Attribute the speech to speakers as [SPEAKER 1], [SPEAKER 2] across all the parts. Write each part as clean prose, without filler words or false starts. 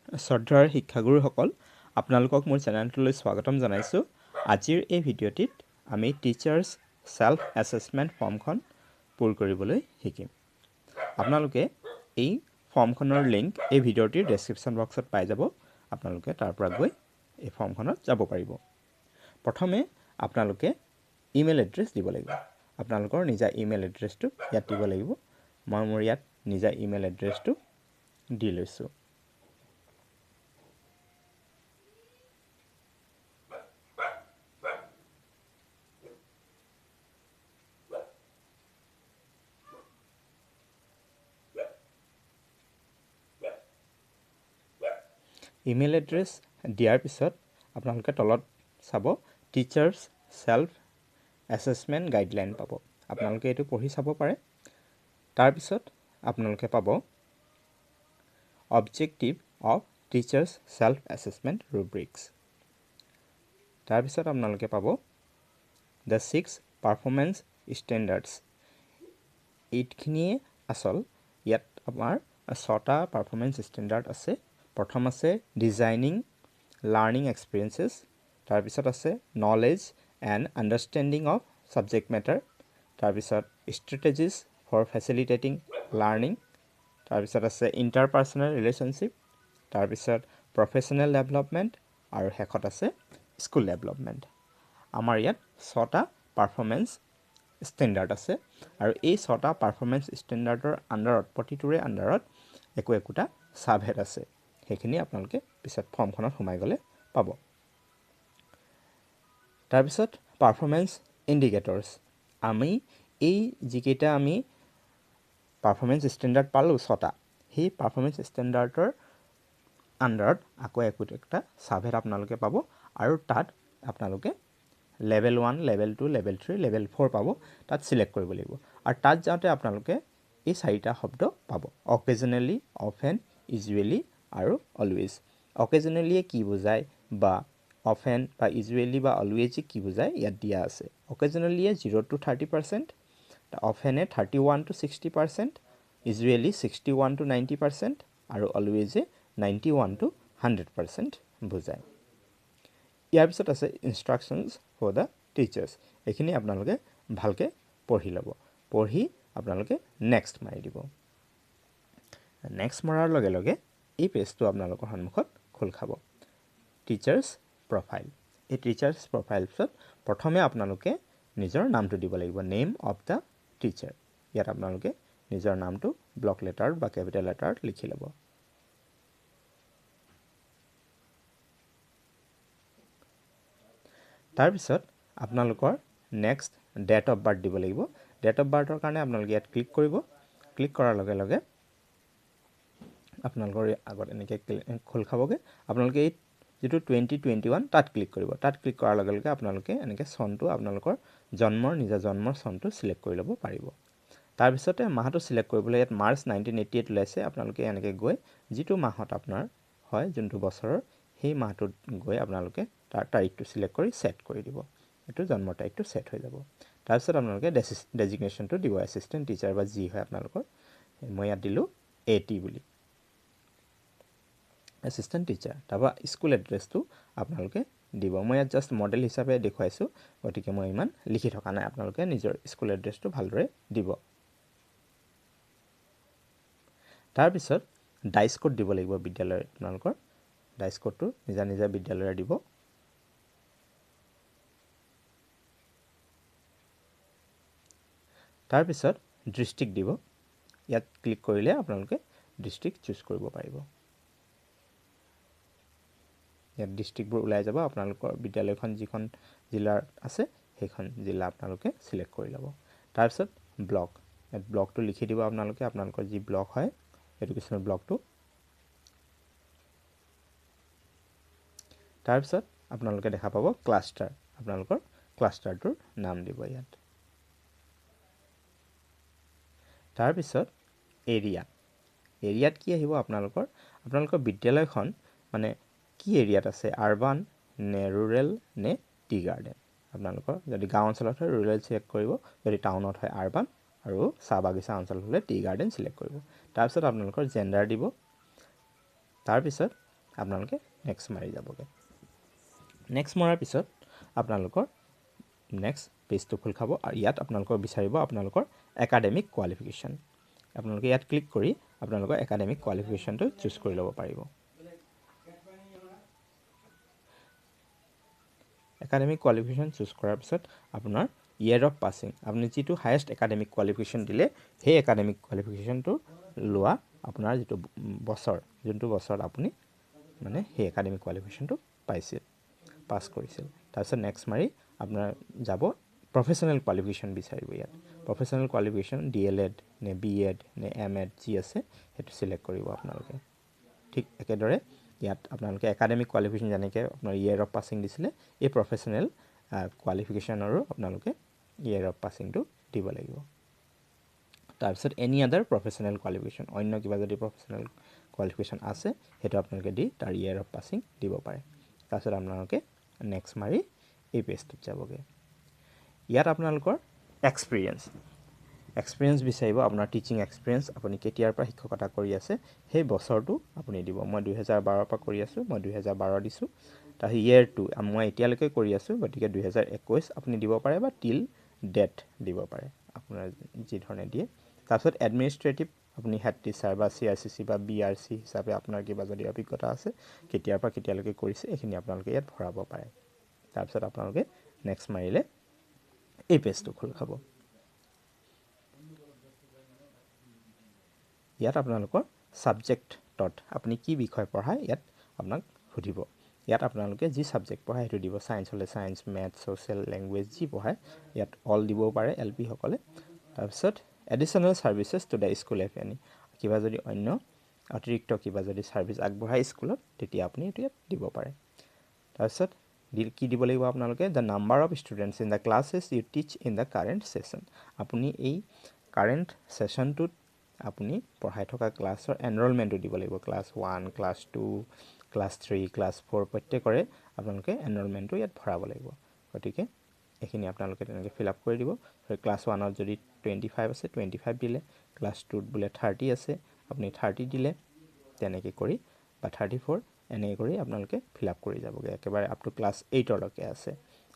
[SPEAKER 1] শ্ৰদ্ধাৰ শিক্ষাগুৰুসকল আপোনালোকক মোৰ চেনেলটোলৈ স্বাগতম জনাইছোঁ। আজিৰ এই ভিডিঅ'টিত আমি টিচাৰ্ছ সেল্ফ এছেছমেণ্ট ফৰ্মখন পূৰ কৰিবলৈ শিকিম। আপোনালোকে এই ফৰ্মখনৰ লিংক এই ভিডিঅ'টিৰ ডেছক্ৰিপশ্যন বক্সত পাই যাব। আপোনালোকে তাৰ পৰা গৈ এই ফৰ্মখনত যাব পাৰিব। প্ৰথমে আপোনালোকে ইমেইল এড্ৰেছ দিব লাগিব। আপোনালোকৰ নিজা ইমেইল এড্ৰেছটো ইয়াত দিব লাগিব। মই মোৰ ইয়াত নিজা ইমেইল এড্ৰেছটো দি লৈছোঁ। ইমেইল এড্ৰেছ দিয়াৰ পিছত আপোনালোকে তলত চাব টিচাৰ্ছ সেল্ফ এছেছমেণ্ট গাইডলাইন পাব। আপোনালোকে এইটো পঢ়ি চাব পাৰে। তাৰপিছত আপোনালোকে পাব objective of teachers self assessment rubrics. তাৰপিছত আপোনালোকে পাব দ্য 6 পাৰফৰ্মেঞ্চ ষ্টেণ্ডাৰ্ডছ। এইখিনিয়ে আচল। ইয়াত আমাৰ 6টা পাৰফৰ্মেঞ্চ ষ্টেণ্ডাৰ্ড আছে। প্ৰথম আছে ডিজাইনিং লাৰ্ণিং এক্সপিৰিয়েঞ্চেছ। তাৰপিছত আছে knowledge and understanding of subject matter. তাৰপিছত ষ্ট্ৰেটেজিজ ফৰ ফেচিলিটেটিং লাৰ্ণিং। তাৰপিছত আছে ইণ্টাৰপাৰ্চনেল ৰিলেশ্যনশ্বিপ। তাৰপিছত প্ৰফেশ্যনেল ডেভেলপমেণ্ট আৰু শেষত আছে স্কুল ডেভেলপমেণ্ট। আমাৰ ইয়াত 6টা পাৰফৰ্মেঞ্চ ষ্টেণ্ডাৰ্ড আছে আৰু এই 6টা পাৰফৰ্মেঞ্চ ষ্টেণ্ডাৰ্ডৰ আণ্ডাৰত প্ৰতিটোৰে আণ্ডাৰত একোটা ছাবহেড আছে। সেইখিনি আপোনালোকে পিছত ফৰ্মখনত সোমাই গ'লে পাব। তাৰপিছত পাৰফৰ্মেঞ্চ ইণ্ডিকেটৰ্ছ। আমি এই যিকেইটা আমি পাৰফৰ্মেঞ্চ ষ্টেণ্ডাৰ্ড পালোঁ 6টা, সেই পাৰফৰ্মেঞ্চ ষ্টেণ্ডাৰ্ডৰ আণ্ডাৰত আকৌ একোটা ছাবহেড আপোনালোকে পাব আৰু তাত আপোনালোকে লেভেল 1, লেভেল 2, লেভেল 3, লেভেল 4 পাব। তাত ছিলেক্ট কৰিব লাগিব আৰু তাত যাওঁতে আপোনালোকে এই 4টা শব্দ পাব: অকেজনেলি, অফেন, ইউজুৱেলি আৰু অলৱেজ। অকেজনেলিয়ে কি বুজায় বা অফেন বা ইউজুৱেলি বা অলৱেজে কি বুজায় ইয়াত দিয়া আছে। অকেজনেলিয়ে 0 to 30%, অফেনে 31 to 60%, ইউজুৱেলি 61 to 90% আৰু অলৱেজে 91 to 100% বুজায়। ইয়াৰ পিছত আছে ইনষ্ট্ৰাকশ্যনছ ফৰ দ্য টিচাৰ্ছ। এইখিনি আপোনালোকে ভালকৈ পঢ়ি ল'ব। পঢ়ি আপোনালোকে নেক্সট মাৰি দিব। নেক্সট মৰাৰ লগে লগে এই পেজটো আপোনালোকৰ সন্মুখত খোল খাব। Teachers profile. এই টিচাৰ্ছ প্ৰফাইলছত প্ৰথমে আপোনালোকে নিজৰ নামটো দিব লাগিব, নেম অফ দ্য টিচাৰ। ইয়াত আপোনালোকে নিজৰ নামটো ব্লক লেটাৰত বা কেপিটেল লেটাৰত লিখি ল'ব। তাৰপিছত আপোনালোকৰ নেক্সট ডেট অফ বাৰ্থ দিব লাগিব। ডেট অফ বাৰ্থৰ কাৰণে আপোনালোকে ইয়াত ক্লিক কৰিব। ক্লিক কৰাৰ লগে লগে আপোনালোকৰ আগত এনেকৈ খোল খাবগৈ। আপোনালোকে এই যিটো 2021 তাত ক্লিক কৰিব। তাত ক্লিক কৰাৰ লগে লগে আপোনালোকে এনেকৈ চনটো আপোনালোকৰ নিজা জন্মৰ চনটো ছিলেক্ট কৰি ল'ব পাৰিব। তাৰপিছতে মাহটো ছিলেক্ট কৰিবলৈ ইয়াত মাৰ্চ 1988 ওলাইছে। আপোনালোকে এনেকৈ গৈ যিটো মাহত আপোনাৰ হয়, যোনটো বছৰৰ, সেই মাহটোত গৈ আপোনালোকে তাৰ তাৰিখটো ছিলেক্ট কৰি ছেট কৰি দিব। এইটো জন্মৰ তাৰিখটো ছেট হৈ যাব। তাৰপিছত আপোনালোকে ডেজিগনেশ্যনটো দিব, এছিষ্টেণ্ট টিচাৰ বা যি হয় আপোনালোকৰ। মই ইয়াত দিলোঁ AT বুলি, এছিষ্টেণ্ট টিচাৰ। তাৰপৰা স্কুল এড্ৰেছটো আপোনালোকে দিব। মই ইয়াত জাষ্ট মডেল হিচাপে দেখুৱাইছোঁ, গতিকে মই ইমান লিখি থকা নাই। আপোনালোকে নিজৰ স্কুল এড্ৰেছটো ভালদৰে দিব। তাৰপিছত ডাইচ কোড দিব লাগিব বিদ্যালয়ৰ। আপোনালোকৰ ডাইচ কোডটো নিজা নিজা বিদ্যালয়ৰ দিব। তাৰপিছত ডিষ্ট্ৰিক্ট দিব। ইয়াত ক্লিক কৰিলে আপোনালোকে ডিষ্ট্ৰিক্ট চুজ কৰিব পাৰিব। ইয়াত ডিষ্ট্ৰিক্টবোৰ ওলাই যাব। আপোনালোকৰ বিদ্যালয়খন যিখন জিলাৰ আছে সেইখন জিলা আপোনালোকে ছিলেক্ট কৰি ল'ব। তাৰপিছত ব্লক। ইয়াত ব্লকটো লিখি দিব আপোনালোকে, আপোনালোকৰ যি ব্লক হয় এডুকেশ্যনেল ব্লকটো। তাৰপিছত আপোনালোকে দেখা পাব ক্লাষ্টাৰ। আপোনালোকৰ ক্লাষ্টাৰটোৰ নাম দিব ইয়াত। তাৰপিছত এৰিয়া। এৰিয়াত কি আহিব আপোনালোকৰ বিদ্যালয়খন মানে কি এৰিয়াত আছে, আৰবান নে ৰুৰেল নে টি গাৰ্ডেন। আপোনালোকৰ যদি গাঁও অঞ্চলত হয় ৰুৰেল ছিলেক্ট কৰিব, যদি টাউনত হয় আৰবান, আৰু চাহ বাগিচা অঞ্চল হ'লে টি গাৰ্ডেন ছিলেক্ট কৰিব। তাৰপিছত আপোনালোকৰ জেণ্ডাৰ দিব। তাৰপিছত আপোনালোকে নেক্সট মাৰি যাবগৈ নেক্সট মৰাৰ পিছত আপোনালোকৰ নেক্সট পেজটো খোল খাব আৰু ইয়াত আপোনালোকৰ বিচাৰিব আপোনালোকৰ একাডেমিক কোৱালিফিকেশ্যন আপোনালোকে ইয়াত ক্লিক কৰি আপোনালোকৰ একাডেমিক কোৱালিফিকেশ্যনটো চুজ কৰি ল'ব পাৰিব একাডেমিক কোৱালিফিকেশ্যন চুজ কৰাৰ পিছত আপোনাৰ ইয়েৰ অফ পাছিং আপুনি যিটো হায়েষ্ট একাডেমিক কোৱালিফিকেশ্যন দিলে সেই একাডেমিক কোৱালিফিকেশ্যনটো লোৱা আপোনাৰ যিটো বছৰ যোনটো বছৰত আপুনি মানে সেই একাডেমিক কোৱালিফিকেশ্যনটো পাইছিল পাছ কৰিছিল তাৰপিছত নেক্সট মাৰি আপোনাৰ যাব প্ৰফেশ্যনেল কোৱালিফিকেশ্যন বিচাৰিব ইয়াত প্ৰফেশ্যনেল কোৱালিফিকেশ্যন DLED নে BEd নে MEd যি আছে সেইটো চিলেক্ট কৰিব আপোনালোকে ঠিক একেদৰে ইয়াত আপোনালোকে একাডেমিক কোৱালিফিকেশ্যন যেনেকৈ আপোনাৰ ইয়েৰ অফ পাছিং দিছিলে এই প্ৰফেশ্যনেল কোৱালিফিকেশ্যনৰো আপোনালোকে ইয়েৰ অফ পাছিংটো দিব লাগিব তাৰপিছত এনি আদাৰ প্ৰফেশ্যনেল কোৱালিফিকেশ্যন অন্য কিবা যদি প্ৰফেশ্যনেল কোৱালিফিকেশ্যন আছে সেইটো আপোনালোকে দি তাৰ ইয়েৰ অফ পাছিং দিব পাৰে তাৰপিছত আপোনালোকে নেক্সট মাৰি এই পেজটোত যাবগৈ ইয়াত আপোনালোকৰ এক্সপিৰিয়েঞ্চ বিচাৰিব আপোনাৰ টিচিং এক্সপিৰিয়েঞ্চ আপুনি কেতিয়াৰ পৰা শিক্ষকতা কৰি আছে সেই বছৰটো আপুনি দিব মই 2012 পৰা কৰি আছোঁ মই 2012 দিছোঁ তাৰপিছত ইয়েৰটো মই এতিয়ালৈকে কৰি আছোঁ গতিকে 2021 আপুনি দিব পাৰে বা টিল ডেট দিব পাৰে আপোনাৰ যি ধৰণে দিয়ে তাৰপিছত এডমিনিষ্ট্ৰেটিভ আপুনি হেড টিচাৰ বা CRCC বা BRC হিচাপে আপোনাৰ কিবা যদি অভিজ্ঞতা আছে কেতিয়াৰ পৰা কেতিয়ালৈকে কৰিছে এইখিনি আপোনালোকে ইয়াত ভৰাব পাৰে তাৰপিছত আপোনালোকে নেক্সট মাৰিলে এই পেজটো খোল খাব ইয়াত আপোনালোকৰ ছাবজেক্টত আপুনি কি বিষয় পঢ়ায় ইয়াত আপোনাক সুধিব ইয়াত আপোনালোকে যি ছাবজেক্ট পঢ়ায় সেইটো দিব ছায়েন্স হ'লে ছায়েন্স মেথছ ছ'চিয়েল লেংগুৱেজ যি পঢ়ায় ইয়াত অল দিবও পাৰে LP সকলে তাৰপিছত additional services to the school কিবা যদি অন্য অতিৰিক্ত কিবা যদি ছাৰ্ভিচ আগবঢ়ায় স্কুলত তেতিয়া আপুনি এইটো ইয়াত দিব পাৰে তাৰপিছত কি দিব লাগিব আপোনালোকে the number of students in the classes you teach in the current session আপুনি এই কাৰেণ্ট ছেশ্যনটোত আপুনি পঢ়াই থকা ক্লাছৰ এনৰলমেণ্টটো দিব লাগিব ক্লাছ 1 ক্লাছ 2 ক্লাছ 3 ক্লাছ 4 প্ৰত্যেকৰে আপোনালোকে এনৰলমেণ্টটো ইয়াত ভৰাব লাগিব গতিকে এইখিনি আপোনালোকে তেনেকৈ ফিল আপ কৰি দিব ক্লাছ 1ত যদি 25 আছে 25 দিলে ক্লাছ 2ত বোলে 30 আছে আপুনি 30 দিলে তেনেকৈ কৰি বা 34 এনেকৈ কৰি আপোনালোকে ফিল আপ কৰি যাবগৈ একেবাৰে আপ টু ক্লাছ 8লৈকে আছে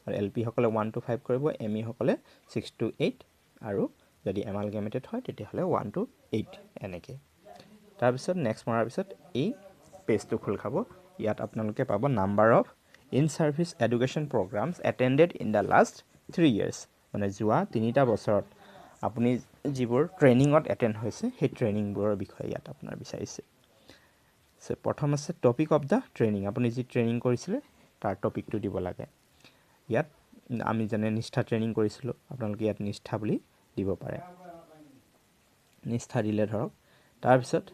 [SPEAKER 1] আৰু LP সকলে 1 to 5 কৰিব ME সকলে 6 to 8 আৰু যদি এমালগেমেটেড হয় তেতিয়াহ'লে 1 to 8 এনেকৈ তাৰপিছত নেক্সট মৰাৰ পিছত এই পেজটো খোল খাব ইয়াত আপোনালোকে পাব number of in service education programs attended in the last 3 years মানে যোৱা 3টা বছৰত আপুনি যিবোৰ ট্ৰেইনিঙত এটেণ্ড হৈছে সেই ট্ৰেইনিংবোৰৰ বিষয়ে ইয়াত আপোনাৰ বিচাৰিছে প্ৰথম আছে টপিক অফ দ্য ট্ৰেইনিং আপুনি যি ট্ৰেইনিং কৰিছিলে তাৰ টপিকটো দিব লাগে ইয়াত আমি যেনে নিষ্ঠা ট্ৰেইনিং কৰিছিলোঁ আপোনালোকে ইয়াত নিষ্ঠা বুলি দিব পাৰে নিষ্ঠা দিলে ধৰক তাৰপিছত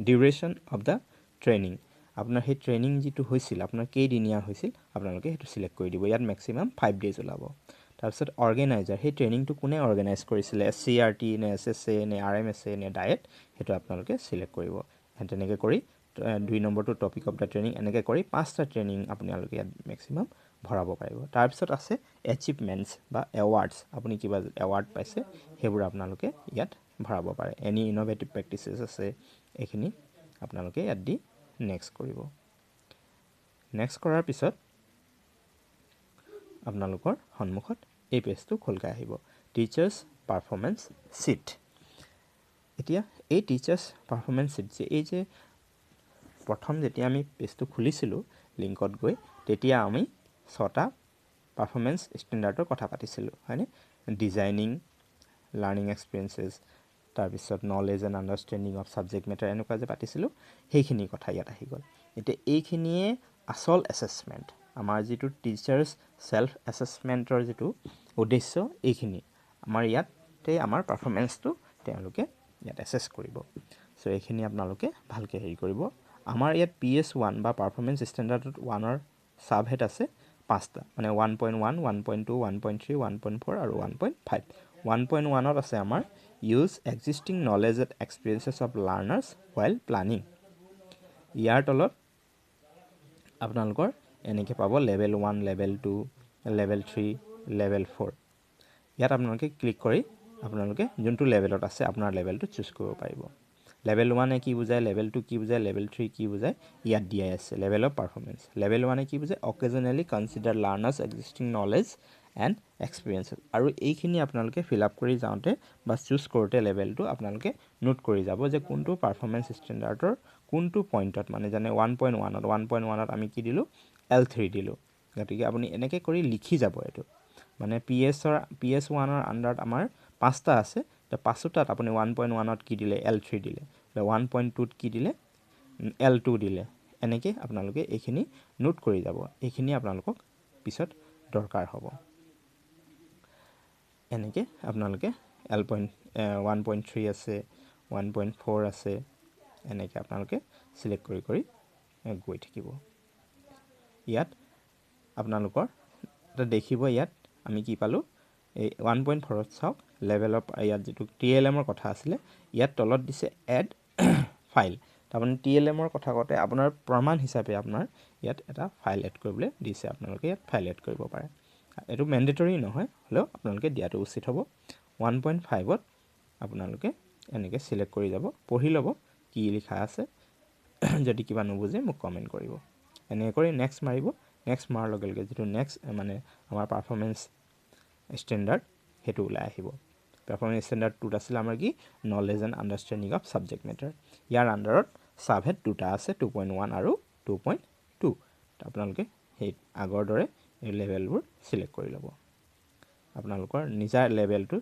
[SPEAKER 1] ডিউৰেশ্যন অফ দ্য ট্ৰেইনিং আপোনাৰ সেই ট্ৰেইনিং যিটো হৈছিল আপোনাৰ কেইদিনীয়া হৈছিল আপোনালোকে সেইটো চিলেক্ট কৰি দিব ইয়াত মেক্সিমাম 5 days ওলাব তাৰপিছত অৰ্গেনাইজাৰ সেই ট্ৰেইনিংটো কোনে অৰ্গেনাইজ কৰিছিলে SCRT নে SSA নে RMSA নে ডায়েট সেইটো আপোনালোকে চিলেক্ট কৰিব তেনেকৈ কৰি 2 নম্বৰটো টপিক অফ দ্য ট্ৰেইনিং এনেকৈ কৰি 5টা ট্ৰেইনিং আপোনালোকে ইয়াত মেক্সিমাম ভৰাব পাৰিব তাৰপিছত আছে এচিভমেণ্টছ বা এৱাৰ্ডছ আপুনি কিবা এৱাৰ্ড পাইছে সেইবোৰ আপোনালোকে ইয়াত ভৰাব পাৰে এনি ইন'ভেটিভ প্ৰেক্টিচেছ আছে এইখিনি আপোনালোকে ইয়াত দি নেক্সট কৰিব নেক্সট কৰাৰ পিছত আপোনালোকৰ সন্মুখত এই পেজটো খোল খাই আহিব টিচাৰ্ছ পাৰফৰ্মেঞ্চ শ্বীট এতিয়া এই টিচাৰ্ছ পাৰফৰ্মেঞ্চ শ্বীট এই যে প্ৰথম যেতিয়া আমি পেজটো খুলিছিলোঁ লিংকত গৈ তেতিয়া আমি 6টা পাৰফৰ্মেঞ্চ ষ্টেণ্ডাৰ্ডৰ কথা পাতিছিলোঁ হয়নে ডিজাইনিং লাৰ্ণিং এক্সপিৰিয়েঞ্চেছ তাৰপিছত knowledge and understanding of subject matter এনেকুৱা যে পাতিছিলোঁ সেইখিনি কথা ইয়াত আহি গ'ল এতিয়া এইখিনিয়ে আচল এছেছমেণ্ট আমাৰ যিটো টিচাৰ্ছ ছেল্ফ এছেছমেণ্টৰ যিটো উদ্দেশ্য এইখিনি আমাৰ ইয়াতে আমাৰ পাৰফৰ্মেঞ্চটো তেওঁলোকে ইয়াত এছেছ কৰিব চ' এইখিনি আপোনালোকে ভালকৈ হেৰি কৰিব আমাৰ ইয়াত PS1 বা পাৰফৰ্মেঞ্চ ষ্টেণ্ডাৰ্ডত 1ৰ ছাবহেড আছে 5টা মানে 1.1 1.2 1.3 1.4 আৰু 1.5 1.1ত আছে আমাৰ use existing knowledge and experiences of learners while planning ইয়াৰ তলত আপোনালোকৰ এনেকৈ পাব লেভেল 1 লেভেল 2 লেভেল 3 লেভেল 4 ইয়াত আপোনালোকে ক্লিক কৰি আপোনালোকে যোনটো লেভেলত আছে আপোনাৰ লেভেলটো চুজ কৰিব পাৰিব লেভেল 1 কি বুজায়, লেভেল 2 কি বুজায়, লেভেল 3 কি বুজায়, ইয়াত দিয়াই আছে লেভেল অফ পাৰফৰ্মেন্স। লেভেল 1 কি বুজায়, occasionally consider learners existing knowledge and experiences. আৰু এইখিনি আপোনালোকে ফিল আপ কৰি যাওঁতে বা চুজ কৰোঁতে লেভেলটো আপোনালোকে নোট কৰি যাব যে কোনটো পাৰফৰ্মেন্স ষ্টেণ্ডাৰ্ডৰ কোনটো পইণ্টত, মানে যেনে 1.1ত আমি কি দিলোঁ, L3 দিলোঁ। গতিকে আপুনি এনেকৈ কৰি লিখি যাব এইটো। মানে PS1ৰ আণ্ডাৰত আমাৰ 5টা আছে, তো 5টাত আপুনি 1.1ত কি দিলে, L3 দিলে, 1.2ত কি দিলে, L2 দিলে। এনেকৈ আপোনালোকে এইখিনি নোট কৰি যাব, এইখিনি আপোনালোকক পিছত দৰকাৰ হ'ব। এনেকৈ আপোনালোকে 1.3 আছে, 1.4 আছে, এনেকৈ আপোনালোকে চিলেক্ট কৰি কৰি গৈ থাকিব। ইয়াত আপোনালোকৰ দেখিব, ইয়াত আমি কি পালোঁ, এই 1.4ত চাওক লেভেল অফ, ইয়াত যিটো TLMৰ কথা আছিলে, ইয়াত তলত দিছে এড ফাইল। তাৰমানে TLMৰ কথা কওঁতে আপোনাৰ প্ৰমাণ হিচাপে আপোনাৰ ইয়াত এটা ফাইল এড কৰিবলৈ দিছে, আপোনালোকে ইয়াত ফাইল এড কৰিব পাৰে। এইটো মেণ্ডেটৰী নহয়, হ'লেও আপোনালোকে দিয়াটো উচিত হ'ব। 1.5ত আপোনালোকে এনেকৈ চিলেক্ট কৰি যাব, পঢ়ি ল'ব কি লিখা আছে। যদি কিবা নুবুজে মোক কমেণ্ট কৰিব। এনেকৈ কৰি নেক্সট মাৰিব। নেক্সট মৰাৰ লগে লগে যিটো নেক্সট মানে আমাৰ পাৰফৰ্মেন্স ষ্টেণ্ডাৰ্ড সেইটো ওলাই আহিব। পাৰফৰ্মেন্স ষ্টেণ্ডাৰ্ড 2ত আছিলে আমাৰ কি, knowledge and understanding of subject matter. ইয়াৰ আণ্ডাৰত ছাবহেড 2টা আছে, 2.1 আৰু 2.2। আপোনালোকে সেই আগৰ দৰে এই লেভেলবোৰ চিলেক্ট কৰি ল'ব। আপোনালোকৰ নিজা লেভেলটো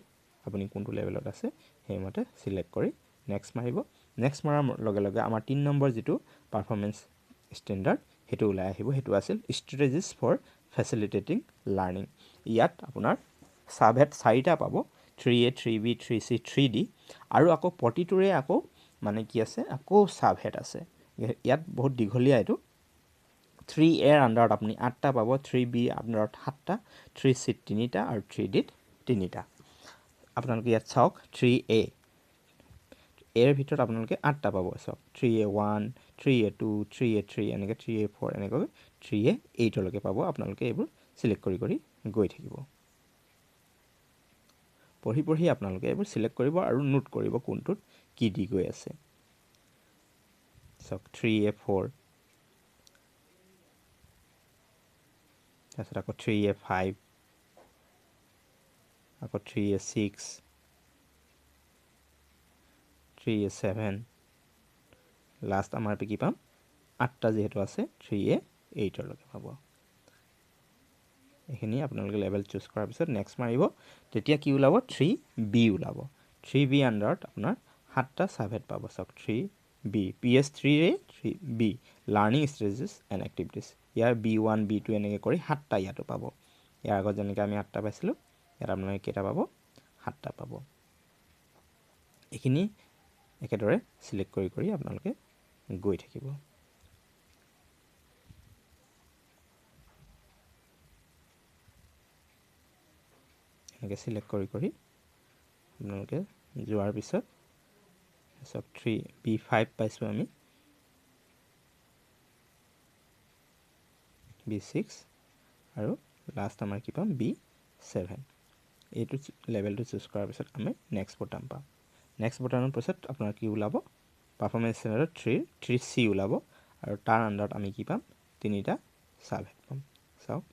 [SPEAKER 1] আপুনি কোনটো লেভেলত আছে সেইমতে চিলেক্ট কৰি নেক্সট মাৰিব। নেক্সট মৰাৰ লগে লগে আমাৰ 3 নম্বৰ যিটো পাৰফৰ্মেন্স ষ্টেণ্ডাৰ্ড সেইটো ওলাই আহিব। সেইটো আছিল ষ্ট্ৰেটেজিছ ফৰ ফেচিলিটেটিং লাৰ্ণিং। ইয়াত আপোনাৰ ছাবহেড 4টা পাব, 3A, 3B, 3C, 3D, আৰু আকৌ প্ৰতিটোৰে আকৌ মানে কি আছে, আকৌ ছাবহেড আছে। ইয়াত বহুত দীঘলীয়া এইটো। 3Aৰ আণ্ডাৰত আপুনি 8টা পাব, 3B আণ্ডাৰত 7টা, 3Cত 3টা আৰু 3Dত 3টা। আপোনালোকে ইয়াত চাওক 3A, এৰ ভিতৰত আপোনালোকে 8টা পাব। চাওক 3A1, 3A2, 3A3, এনেকৈ 3A4, এনেকৈ 3A8লৈকে পাব। আপোনালোকে এইবোৰ চিলেক্ট কৰি কৰি গৈ থাকিব। পঢ়ি পঢ়ি আপোনালোকে এইবোৰ চিলেক্ট কৰিব আৰু নোট কৰিব কোনটোত কি দি গৈ আছে। চাওক 3A4, তাৰপিছত আকৌ 3A5, আকৌ 3A6, 3A7, লাষ্ট আমাৰ কি পাম, 8টা যিহেতু আছে 3A8লৈকে পাব। এইখিনি আপোনালোকে লেভেল চুজ কৰাৰ পিছত নেক্সট মাৰিব, তেতিয়া কি ওলাব, 3B ওলাব। 3B আণ্ডাৰত আপোনাৰ 7টা ছাবহেড পাব। চাওক 3B, PS3A 3B, learning strategies and activities. Year B1, B2 এনেকৈ কৰি 7টা ইয়াতো পাব। ইয়াৰ আগত যেনেকৈ আমি 8টা পাইছিলোঁ, ইয়াত আপোনালোকে কেইটা পাব, 7টা পাব। এইখিনি একেদৰে চিলেক্ট কৰি কৰি আপোনালোকে গৈ থাকিব। এনেকৈ চিলেক্ট কৰি কৰি আপোনালোকে যোৱাৰ পিছত চাওক 3B5 পাইছোঁ আমি, B6 আৰু লাষ্ট আমাৰ কি পাম, B7। এইটো লেভেলটো চুজ কৰাৰ পিছত আমি নেক্সট বটাম পাম। নেক্সট বটামৰ পিছত আপোনাৰ কি ওলাব, পাৰফৰ্মেন্স ষ্টেণ্ডাৰ্ডত 3C ওলাব, আৰু তাৰ আণ্ডাৰত আমি কি পাম, 3টা ছাবহেড পাম। চাওক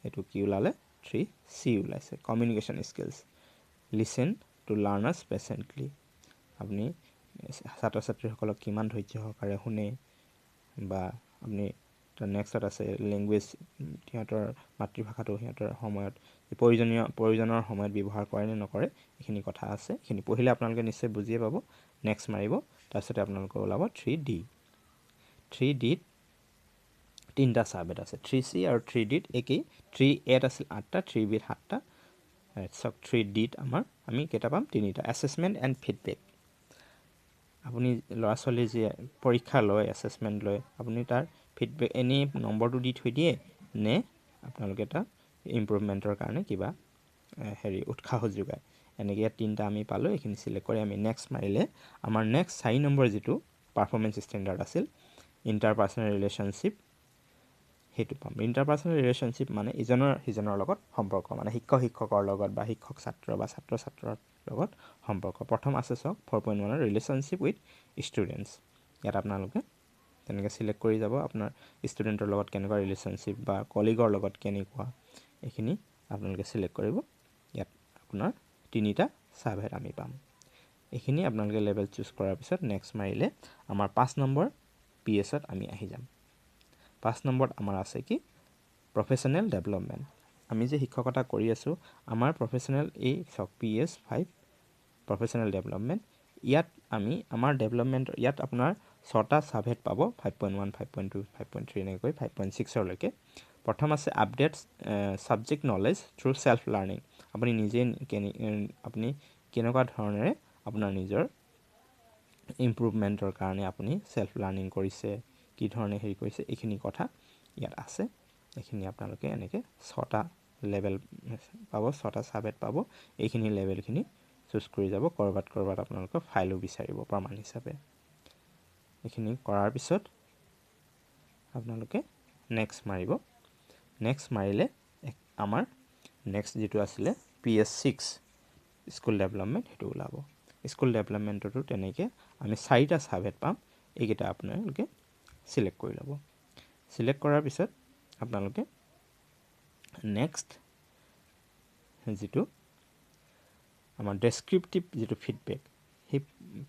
[SPEAKER 1] এইটো কি ওলালে, 3C ওলাইছে। Communication skills, listen to learners patiently. আপুনি ছাত্ৰ ছাত্ৰীসকলক কিমান ধৈৰ্য সহকাৰে শুনে, বা আপুনি নেক্সটত আছে লেংগুৱেজ, সিহঁতৰ মাতৃভাষাটো সিহঁতৰ সময়ত প্ৰয়োজনৰ সময়ত ব্যৱহাৰ কৰে নে নকৰে, এইখিনি কথা আছে। এইখিনি পঢ়িলে আপোনালোকে নিশ্চয় বুজিয়ে পাব। নেক্সট মাৰিব, তাৰপিছতে আপোনালোকৰ ওলাব 3D। 3Dত 3টা ছাবহেড আছে, 3C আৰু 3Dত একেই। 3Aত আছিল 8টা, 3Bত 7টা। চাওক 3Dত আমি কেইটা পাম, 3টা। Assessment and feedback. আপুনি ল'ৰা ছোৱালীয়ে যে পৰীক্ষা লয়, এছেছমেণ্ট লয়, আপুনি তাৰ ফিডবেক এনেই নম্বৰটো দি থৈ দিয়ে নে আপোনালোকে এটা ইম্প্ৰুভমেণ্টৰ কাৰণে কিবা উৎসাহ যোগায়। এনেকৈ ইয়াত 3টা আমি পালোঁ। এইখিনি চিলেক্ট কৰি আমি নেক্সট মাৰিলে আমাৰ নেক্সট 4 নম্বৰ যিটো পাৰফৰ্মেন্স ষ্টেণ্ডাৰ্ড আছিল, ইণ্টাৰপাৰ্চনেল ৰিলেশ্যনশ্বিপ, সেইটো পাম ইণ্টাৰপাৰ্চনেল ৰিলেশ্যনশ্বিপ মানে ইজনৰ সিজনৰ লগত সম্পৰ্ক মানে শিক্ষক শিক্ষকৰ লগত বা শিক্ষক ছাত্ৰ বা ছাত্ৰ ছাত্ৰৰ লগত সম্পৰ্ক প্ৰথম আছে চাওক 4.1 ৰিলেশ্যনশ্বিপ উইথ ষ্টুডেণ্টছ ইয়াত আপোনালোকে তেনেকৈ চিলেক্ট কৰি যাব আপোনাৰ ষ্টুডেণ্টৰ লগত কেনেকুৱা ৰিলেশ্যনশ্বিপ বা কলিগৰ লগত কেনেকুৱা এইখিনি আপোনালোকে চিলেক্ট কৰিব ইয়াত আপোনাৰ তিনিটা ছাবহেড আমি পাম এইখিনি আপোনালোকে লেভেল চুজ কৰাৰ পিছত নেক্সট মাৰিলে আমাৰ 5 নম্বৰ পিএছত আমি আহি যাম 5 নম্বৰত আমাৰ আছে কি প্ৰফেশ্যনেল ডেভেলপমেণ্ট আমি যে শিক্ষকতা কৰি আছোঁ আমাৰ প্ৰফেশ্যনেল এই চাওক PS 5 প্ৰফেশ্যনেল ডেভেলপমেণ্ট ইয়াত আমি আমাৰ ডেভেলপমেণ্ট ইয়াত আপোনাৰ 6টা ছাবহেড পাব 5.1 5.2 5.3 এনেকৈ 5.6 লৈকে প্ৰথম আছে update subject knowledge through self learning আপুনি নিজে আপুনি কেনেকুৱা ধৰণেৰে আপোনাৰ নিজৰ ইমপ্ৰুভমেণ্টৰ কাৰণে আপুনি সেলফ লাৰ্নিং কৰিছে কি ধৰণে হেৰি কৰিছে এইখিনি কথা ইয়াত আছে এইখিনি আপোনালোকে এনেকৈ 6টা লেভেল পাব 6টা ছাবহেড পাব এইখিনি লেভেলখিনি চুজ কৰি যাব কৰবাত আপোনালোকৰ ফাইলো বিচাৰিব প্ৰমাণ হিচাপে এইখিনি কৰাৰ পিছত আপোনালোকে নেক্সট মাৰিব নেক্সট মাৰিলে আমাৰ নেক্সট যেটো আছিলে PS 6 স্কুল ডেভেলপমেণ্ট সেইটো ওলাব স্কুল ডেভেলপমেণ্টতো তেনেকৈ আমি 4টা ছাবহেড পাম এইকেইটা আপোনালোকে সিলেক্ট কৰি ল'ব সিলেক্ট কৰাৰ পিছত আপোনালোকে নেক্সট যেটো আমাৰ ডেসক্ৰিপটিভ যেটো ফিডবেক সেই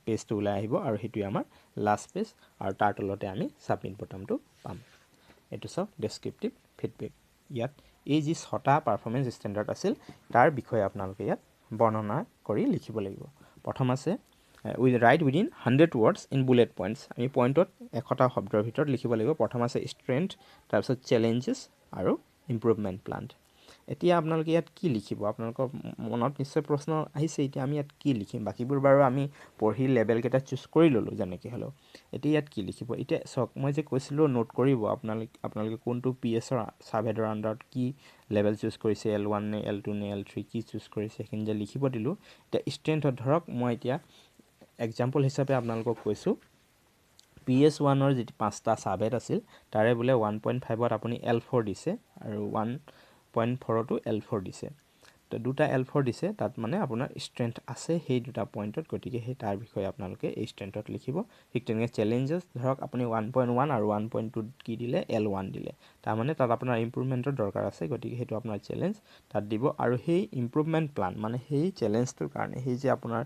[SPEAKER 1] পেজটো ওলাই আহিব আৰু হেতু আমাৰ লাষ্ট পেজ আৰু তাৰ তলতে আমি সাবমিট বটনটো পাম এটো সব ডেসক্ৰিপটিভ ফিডবেক ইয়াত এই যি 6টা পাৰফৰম্যান্স ষ্টেণ্ডাৰ্ড আছিল তাৰ বিষয়ে আপোনালোকে ইয়াত বৰ্ণনা কৰি লিখিব লাগিব প্ৰথম আছে with right within 100 words in bullet points আমি পইণ্টত 100টা শব্দৰ ভিতৰত লিখিব লাগিব প্ৰথম আছে ষ্ট্ৰেংথ তাৰ পিছত চ্যালেঞ্জেস আৰু ইমপ্ৰুভমেন্ট প্লান এতিয়া আপোনালোকে ইয়াত কি লিখিব আপোনালোকৰ মনত নিশ্চয় প্ৰশ্ন আহিছে এতিয়া আমি ইয়াত কি লিখিম বাকিবোৰ বাৰু আমি পঢ়ি লেভেল কেটা চুজ কৰি ললো যেনেকৈ হলো এতিয়া ইয়াত কি লিখিব এতিয়া সক মই যে কৈছিলো নোট কৰিব আপোনালোকে কোনটো PS ৰ সাবহেডৰ আন্ডাৰত কি লেভেল চুজ কৰিছে L1 নে L2 নে L3 কি চুজ কৰিছে হেখিনি যে লিখিব দিলো এতিয়া ষ্ট্ৰেংথত ধৰক মই এতিয়া এক্সাম্পল হিচাপে আপোনালোকক কৈছো PS1 ৰ যেটি 5টা সাবহেড আছিল তাৰে বুলে 1.5 ত আপুনি L4 দিছে আৰু 1.4 তো L4 দিছে তো দুটা L4 দিছে তাত মানে আপোনাৰ ষ্ট্ৰেংথ আছে সেই দুটা পইণ্টত গতিকে সেই তাৰ বিষয়ে আপোনালোকে এই ষ্ট্ৰেংথত লিখিব ঠিক তেনেকৈ চ্যালেঞ্জেস ধৰক আপুনি 1.1 আৰু 1.2 কি দিলে L1 দিলে তাৰ মানে তাত আপোনাৰ ইমপ্ৰুভমেন্টৰ দৰকাৰ আছে গতিকে হেতু আপোনাৰ চ্যালেঞ্জ তাত দিব আৰু সেই ইমপ্ৰুভমেন্ট প্লান মানে সেই চ্যালেঞ্জটোৰ কাৰণে সেই যে আপোনাৰ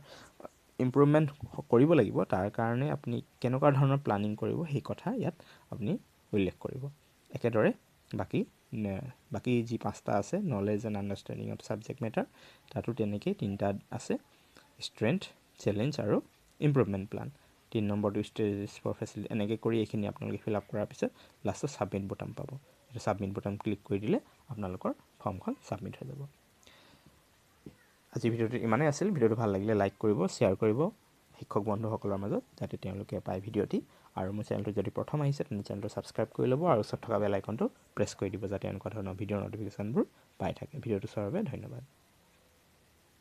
[SPEAKER 1] ইমপ্ৰুভমেন্ট কৰিব লাগিব তাৰ কাৰণে আপুনি কেনেকুৱা ধৰণৰ প্লানিং কৰিব সেই কথা ইয়াত আপুনি উল্লেখ কৰিব একেদৰে বাকি যি 5টা আছে knowledge and understanding of subject matter তাতো তেনেকৈ তিনটা আছে ষ্ট্ৰেংথ চ্যালেঞ্জ আৰু ইমপ্ৰুভমেন্ট প্লান 3 নম্বৰটো ষ্টেজেছ ফৰ ফেচিলিটি এনেকৈ কৰি এইখিনি আপোনালোকে ফিল আপ কৰাৰ পিছত লাষ্টত সাবমিট বটন পাব এটা সাবমিট বটন ক্লিক কৰি দিলে আপোনালোকৰ ফৰ্মখন সাবমিট হৈ যাব আজি ভিডিওটো ইমানেই আছিল ভিডিওটো ভাল লাগিলে লাইক কৰিব শেয়াৰ কৰিব শিক্ষক বন্ধুসকলৰ মাজত যাতে তেওঁলোকে পায় ভিডিওটি আৰু মোৰ চেনেলটো যদি প্ৰথম আহিছে তেনে চেনেলটো সাবস্ক্ৰাইব কৰি ল'ব আৰু ওচৰত থকা বেল আইকনটো প্ৰেছ কৰি দিব যাতে এনেকুৱা ধৰণৰ ভিডিওৰ নটিফিকেশনবোৰ পাই থাকে ভিডিওটো চোৱাৰ বাবে ধন্যবাদ